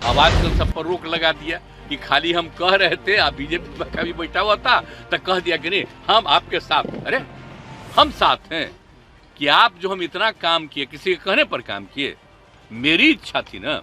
अब आजकल सब पर रोक लगा दिया कि खाली हम कह रहे थे, आप बीजेपी का भी बैठा हुआ था तो कह दिया कि नहीं हम आपके साथ। अरे हम साथ हैं कि आप जो हम इतना काम किए, किसी के कहने पर काम किए, मेरी इच्छा थी ना।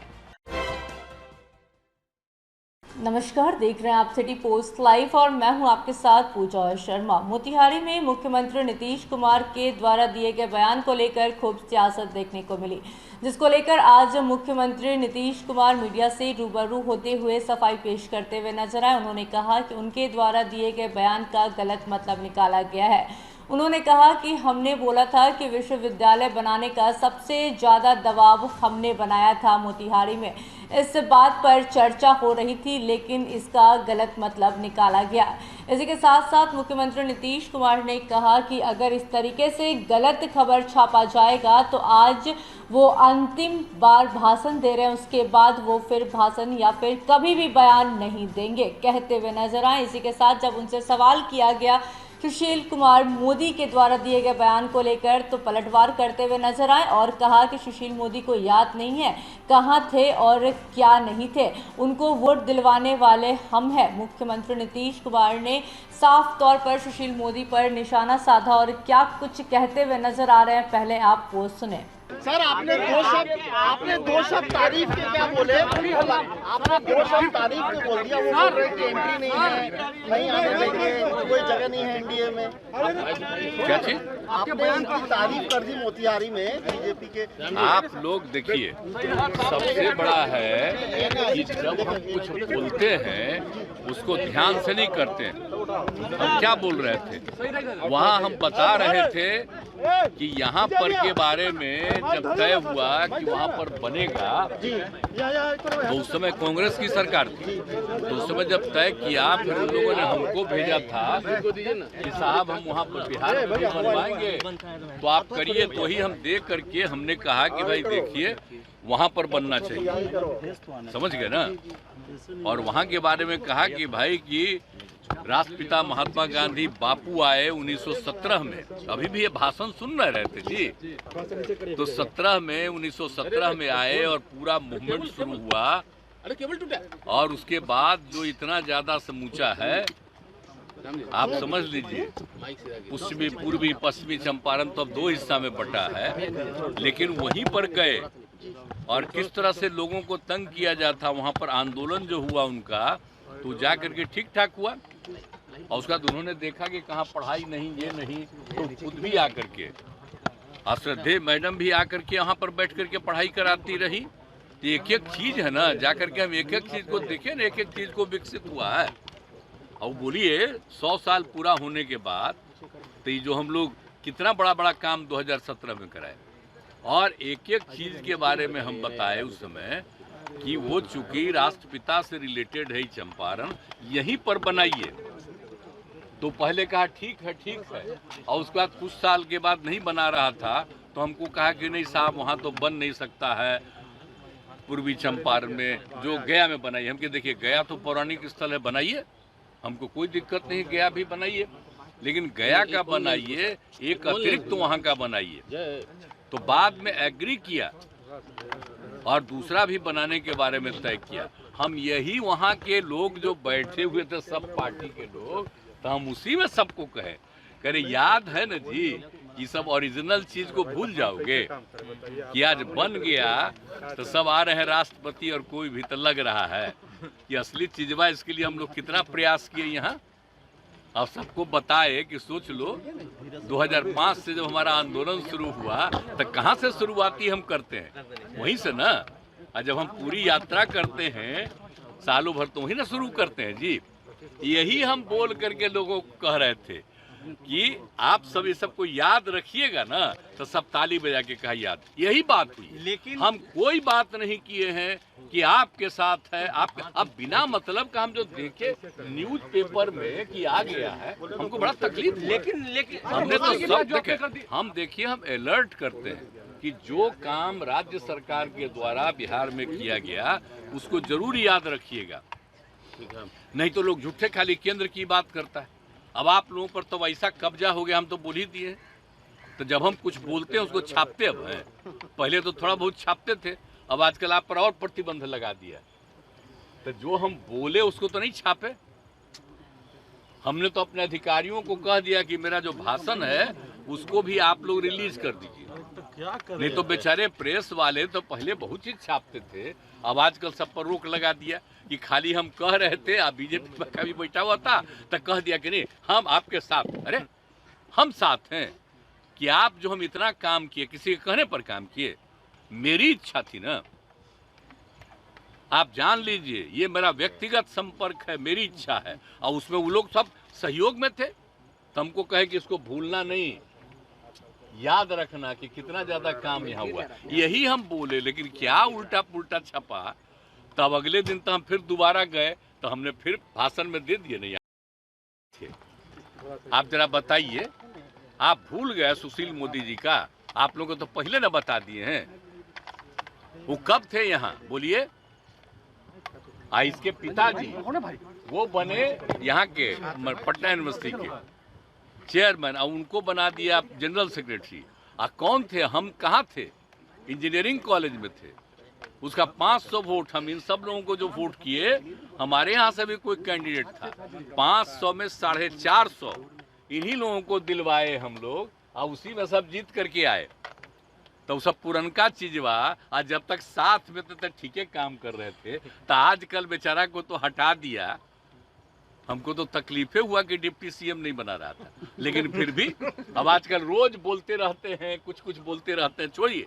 नमस्कार, देख रहे हैं आप सिटी पोस्ट लाइव और मैं हूं आपके साथ पूजा शर्मा। मोतिहारी में मुख्यमंत्री नीतीश कुमार के द्वारा दिए गए बयान को लेकर खूब सियासत देखने को मिली, जिसको लेकर आज मुख्यमंत्री नीतीश कुमार मीडिया से रूबरू होते हुए सफाई पेश करते हुए नजर आए। उन्होंने कहा कि उनके द्वारा दिए गए बयान का गलत मतलब निकाला गया है। उन्होंने कहा कि हमने बोला था कि विश्वविद्यालय बनाने का सबसे ज़्यादा दबाव हमने बनाया था मोतिहारी में, इस बात पर चर्चा हो रही थी, लेकिन इसका गलत मतलब निकाला गया। इसी के साथ साथ मुख्यमंत्री नीतीश कुमार ने कहा कि अगर इस तरीके से गलत खबर छापा जाएगा तो आज वो अंतिम बार भाषण दे रहे हैं, उसके बाद वो फिर भाषण या फिर कभी भी बयान नहीं देंगे कहते हुए नजर आए। इसी के साथ जब उनसे सवाल किया गया सुशील कुमार मोदी के द्वारा दिए गए बयान को लेकर तो पलटवार करते हुए नजर आए और कहा कि सुशील मोदी को याद नहीं है कहाँ थे और क्या नहीं थे, उनको वोट दिलवाने वाले हम हैं। मुख्यमंत्री नीतीश कुमार ने साफ तौर पर सुशील मोदी पर निशाना साधा और क्या कुछ कहते हुए नजर आ रहे हैं, पहले आप वो सुने। सर, आपने दो शब्द तारीफ के क्या बोले? आपने दो शब्द तारीफ के बोल दिया। वो बोल रहे कि एंट्री नहीं है, नहीं आने देंगे, कोई जगह नहीं है एनडीए में। क्या चीज? आपने उनकी तारीफ कर दी मोतिहारी में बीजेपी के। आप लोग देखिए, सबसे बड़ा है कि जब हम कुछ बोलते हैं उसको ध्यान से नहीं करते हैं। हम क्या बोल रहे थे वहाँ? हम बता रहे थे कि यहाँ पर के बारे में जब तय हुआ कि वहाँ पर बनेगा, तो उस समय कांग्रेस की सरकार थी, तो उस समय जब तय किया फिर उन लोगों ने हमको भेजा था कि साहब हम वहाँ पर बिहार में बनवाएंगे तो आप करिए। तो ही हम देख करके हमने कहा कि भाई देखिए वहाँ पर बनना चाहिए, समझ गए ना। और वहाँ के बारे में कहा कि भाई कि राष्ट्रपिता महात्मा गांधी बापू आए 1917 में, अभी भी ये भाषण सुन रहे थे जी। तो 1917 में आए और पूरा मूवमेंट शुरू हुआ, और उसके बाद जो इतना ज्यादा समूचा है आप समझ लीजिए, पश्चिमी पूर्वी पश्चिमी चंपारण तो अब दो हिस्सा में बटा है, लेकिन वहीं पर गए और किस तरह से लोगों को तंग किया जाता, वहाँ पर आंदोलन जो हुआ उनका, तो जा करके ठीक ठाक हुआ। और उसका उन्होंने देखा कि कहाँ पढ़ाई नहीं, ये नहीं, तो खुद भी आकर के श्रद्धेय मैडम भी आकर के यहाँ पर बैठ करके पढ़ाई कराती रही। तो एक एक चीज है ना, जा करके हम एक एक चीज को देखें ना, एक एक चीज को विकसित हुआ है। और बोलिए 100 साल पूरा होने के बाद तो ये जो हम लोग कितना बड़ा बड़ा काम 2017 में कराए, और एक एक चीज के बारे में हम बताए उस समय कि वो चूंकि राष्ट्रपिता से रिलेटेड है चंपारण, यहीं पर बनाइए। तो पहले कहा ठीक है, और उसके बाद कुछ साल के बाद नहीं बना रहा था तो हमको कहा कि नहीं साहब वहाँ तो बन नहीं सकता है पूर्वी चंपारण में, जो गया में बनाइए। हम कहे देखिए गया तो पौराणिक स्थल है, बनाइए, हमको कोई दिक्कत नहीं, गया भी बनाइए, लेकिन गया का बनाइए, एक अतिरिक्त तो वहाँ का बनाइए। तो बाद में एग्री किया और दूसरा भी बनाने के बारे में तय किया। हम यही वहाँ के लोग जो बैठे हुए थे सब पार्टी के लोग, तो हम उसी में सबको कहे याद है ना जी, ये सब ओरिजिनल चीज को भूल जाओगे कि आज बन गया तो सब आ रहे हैं राष्ट्रपति और कोई भी तो लग रहा है कि असली चीजवा। इसके लिए हम लोग कितना प्रयास किए यहाँ, अब सबको बताए कि सोच लो 2005 से जब हमारा आंदोलन शुरू हुआ तो कहाँ से शुरुआती हम करते हैं, वहीं से ना। और जब हम पूरी यात्रा करते हैं सालों भर तो वहीं ना शुरू करते हैं जी। यही हम बोल करके लोगों को कह रहे थे कि आप सब ये सबको याद रखिएगा ना, तो सब ताली बजा के कहा याद, यही बात हुई। लेकिन हम कोई बात नहीं किए हैं कि आपके साथ है, आप अब बिना मतलब का हम जो देखे न्यूज़पेपर में कि आ गया है, हमको बड़ा तकलीफ। लेकिन हमने तो सब देखे, हम देखिए हम अलर्ट करते हैं कि जो काम राज्य सरकार के द्वारा बिहार में किया गया उसको जरूर याद रखिएगा, नहीं तो लोग झूठे खाली केंद्र की बात करता है। अब आप लोगों पर तो वैसा कब्जा हो गया, हम तो बोल ही दिए। तो जब हम कुछ बोलते हैं उसको छापते अब हैं, पहले तो थोड़ा बहुत छापते थे, अब आजकल आप पर और प्रतिबंध लगा दिया तो जो हम बोले उसको तो नहीं छापे। हमने तो अपने अधिकारियों को कह दिया कि मेरा जो भाषण है उसको भी आप लोग रिलीज कर दीजिए। नहीं तो बेचारे प्रेस वाले तो पहले बहुत चीज छापते थे, अब आजकल सब पर रोक लगा दिया कि खाली हम कह रहे थे। अब बीजेपी का भी बैठा हुआ था तो कह दिया कि नहीं हम आपके साथ। अरे हम साथ हैं कि आप जो हम इतना काम किए, किसी के कहने पर काम किए, मेरी इच्छा थी ना। आप जान लीजिए ये मेरा व्यक्तिगत संपर्क है, मेरी इच्छा है, और उसमें वो लोग सब सहयोग में थे। तो हमको कहे कि इसको भूलना नहीं, याद रखना कि कितना ज्यादा काम यहाँ हुआ, यही हम बोले। लेकिन क्या उल्टा पुल्टा छपा, तब अगले दिन तो हम फिर दोबारा गए तो हमने फिर भाषण में दे दिए। नहीं थे आप जरा बताइए, आप भूल गए सुशील मोदी जी का? आप लोगों को तो पहले ना बता दिए हैं। वो कब थे यहाँ बोलिए? इसके पिताजी वो बने यहाँ के पटना यूनिवर्सिटी के चेयरमैन, और उनको बना दिया जनरल सेक्रेटरी। कौन थे? हम कहाँ थे? इंजीनियरिंग कॉलेज में थे। उसका 500 वोट, हम इन सब लोगों को जो वोट किए, हमारे यहाँ से भी कोई कैंडिडेट था, 500 में 450 इन्हीं लोगों को दिलवाए हम लोग, और उसी में सब जीत करके आए। तो सब पुरनका चीजवा आज जब तक साथ में तो ठीक है काम कर रहे थे, तो आजकल बेचारा को तो हटा दिया। हमको तो तकलीफे हुआ कि डिप्टी सीएम नहीं बना रहा था, लेकिन फिर भी अब आजकल रोज बोलते रहते हैं, कुछ कुछ बोलते रहते हैं। छोड़िए,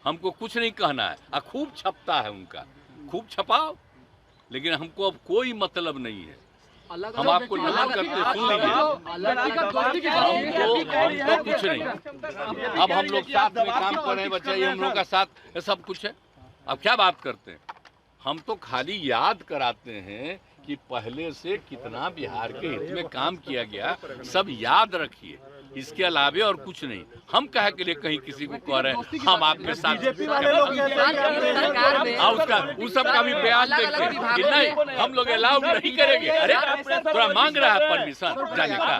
हमको कुछ नहीं कहना है। खूब छपता है उनका, खूब छपाओ, लेकिन हमको अब कोई मतलब नहीं है। हम आपको नमन करते सुन लीजिए, हमको कुछ नहीं। अब हम लोग साथ में काम कर रहे हैं, बच्चे हम लोग का साथ सब कुछ है। अब क्या बात करते हैं? हम तो खाली याद कराते हैं कि पहले से कितना बिहार के हित में काम किया गया, सब याद रखिए। इसके अलावे और कुछ नहीं। हम कहे के लिए कहीं किसी को कह रहे हैं हम आपके साथ, उसका उस सब का भी बयान देखते हैं कि नहीं हम लोग अलाउ नहीं करेंगे। अरे थोड़ा मांग रहा है परमिशन जाने का,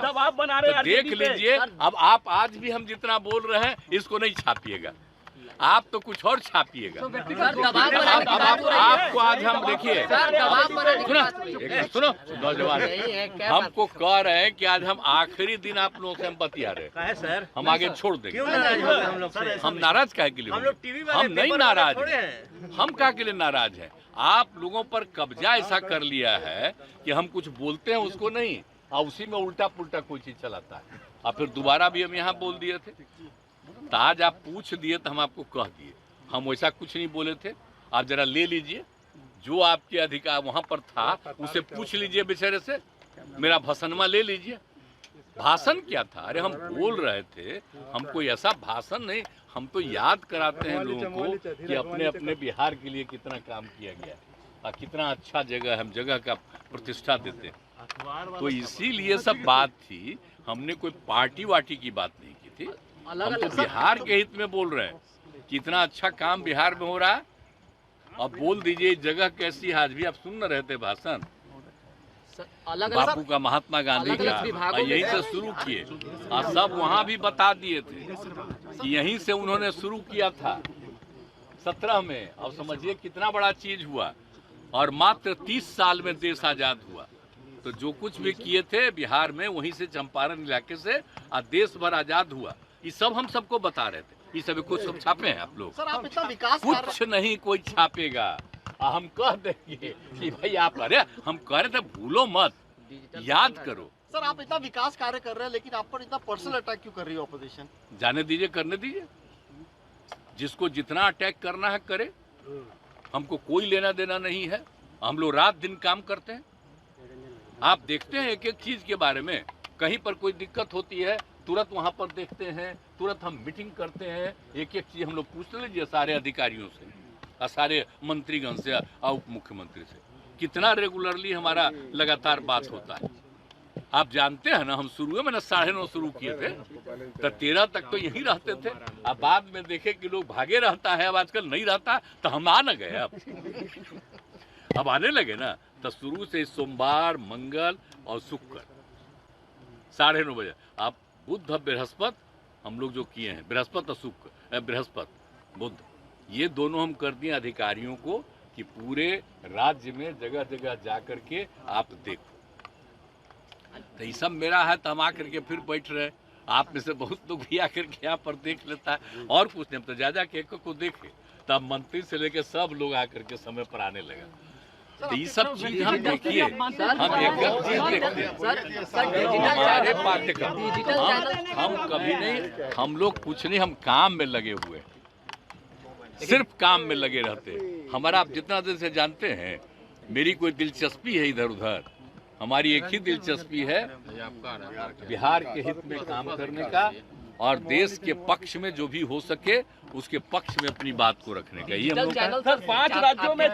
तो देख लीजिए। अब आप आज भी हम जितना बोल रहे हैं इसको नहीं छापिएगा, आप तो कुछ और छापिएगा। अब आपको आज हम देखिए, सुनो नौजवान, हमको कह रहे हैं कि आज हम आखिरी दिन आप लोगों से हम बतिया रहे हैं, सर हम आगे छोड़ देंगे। हम नाराज काहे के लिए? हम नहीं नाराज हैं। हम काहे के लिए नाराज हैं? आप लोगों पर कब्जा ऐसा कर लिया है कि हम कुछ बोलते हैं उसको नहीं, और उसी में उल्टा पुल्टा कोई चीज चलाता है। और फिर दोबारा भी हम यहाँ बोल दिए थे, तो आज आप पूछ दिए तो हम आपको कह दिए। हम वैसा कुछ नहीं बोले थे। आप जरा ले लीजिए, जो आपके अधिकार वहां पर था उसे पूछ लीजिए बेचारे से। मेरा भाषणमा ले लीजिए। भाषण क्या था? अरे हम बोल रहे थे, हम कोई ऐसा भाषण नहीं, हम तो याद कराते हैं लोगों को कि अपने अपने बिहार के लिए कितना काम किया गया और कितना अच्छा जगह है, हम जगह का प्रतिष्ठा देते हैं। तो इसीलिए सब बात थी। हमने कोई पार्टी वार्टी की बात नहीं की थी। हम तो बिहार के हित में बोल रहे हैं कि इतना अच्छा काम बिहार में हो रहा है। अब बोल दीजिए जगह कैसी है। आज भी आप सुन रहे थे भाषण बापू का, महात्मा गांधी का, यहीं से शुरू किए और सब वहां भी बता दिए थे कि यहीं से उन्होंने शुरू किया था 17 में। अब समझिए कितना बड़ा चीज हुआ, और मात्र 30 साल में देश आजाद हुआ। तो जो कुछ भी किए थे बिहार में, वहीं से चंपारण इलाके से देश भर आजाद हुआ। ये सब हम सबको बता रहे थे। ये सभी कुछ सब छापे हैं आप लोग। सर आप इतना विकास कुछ नहीं कोई छापेगा। हम कह देंगे कि भाई आप, अरे हम कह रहे थे भूलो मत, याद करो। सर आप इतना विकास कार्य कर रहे हैं, लेकिन आप पर इतना पर्सनल अटैक क्यों कर रही है ऑपोजिशन? जाने दीजिए, करने दीजिए। जिसको जितना अटैक करना है करे, हमको कोई लेना देना नहीं है। हम लोग रात दिन काम करते हैं। आप देखते हैं एक एक चीज के बारे में, कहीं पर कोई दिक्कत होती है तुरंत वहां पर देखते हैं, तुरंत हम मीटिंग करते हैं। एक एक चीज हम लोग पूछ लीजिए सारे अधिकारियों से और सारे मंत्रीगण से और उप मुख्यमंत्री से, कितना रेगुलरली हमारा लगातार बात होता है। आप जानते हैं ना, हम शुरू में 9:30 शुरू किए थे तो 13 तक तो यहीं रहते थे। अब बाद में देखे कि लोग भागे रहता है, अब आजकल नहीं रहता, तो हम आ न गए। अब आने लगे ना, तो शुरू से सोमवार, मंगल और शुक्र 9:30 बजे। आप बुध बृहस्पति हम लोग जो किए हैं, बृहस्पति और शुक्र, बृहस्पति बुध, ये दोनों हम कर दिए अधिकारियों को कि पूरे राज्य में जगह जगह जा करके आप देखो। तो ये सब मेरा है तो हम आकर के फिर बैठ रहे, आप में से बहुत लोग भी आकर के यहाँ पर देख लेता है और कुछ नहीं। हम तो ज्यादा के को देखे तब मंत्री से लेकर सब लोग आकर के समय पर आने लगा। तो ये सब चीज हम देखिए, हम एक चीज देखते हैं हमारे पाठ्यक्रम, हम कभी नहीं, हम लोग कुछ नहीं, हम काम में लगे हुए, सिर्फ काम में लगे रहते। हमारा आप जितना देर से जानते हैं, मेरी कोई दिलचस्पी है इधर उधर, हमारी एक ही दिलचस्पी है बिहार के हित में काम करने का और देश के पक्ष में जो भी हो सके उसके पक्ष में अपनी बात को रखने का। ये हम लोग 5 राज्यों में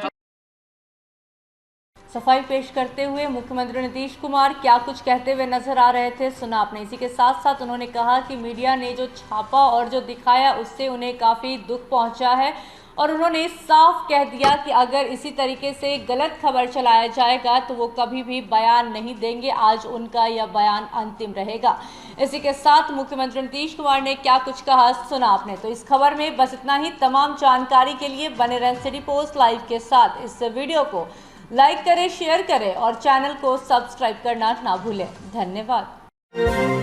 सफाई पेश करते हुए मुख्यमंत्री नीतीश कुमार क्या कुछ कहते हुए नजर आ रहे थे, सुना आपने। इसी के साथ साथ उन्होंने कहा कि मीडिया ने जो छापा और जो दिखाया उससे उन्हें काफ़ी दुख पहुंचा है और उन्होंने साफ कह दिया कि अगर इसी तरीके से गलत खबर चलाया जाएगा तो वो कभी भी बयान नहीं देंगे। आज उनका यह बयान अंतिम रहेगा। इसी के साथ मुख्यमंत्री नीतीश कुमार ने क्या कुछ कहा, सुना आपने। तो इस खबर में बस इतना ही। तमाम जानकारी के लिए बने रहें सिटी पोस्ट लाइव के साथ। इस वीडियो को लाइक करें, शेयर करें और चैनल को सब्सक्राइब करना ना भूलें। धन्यवाद।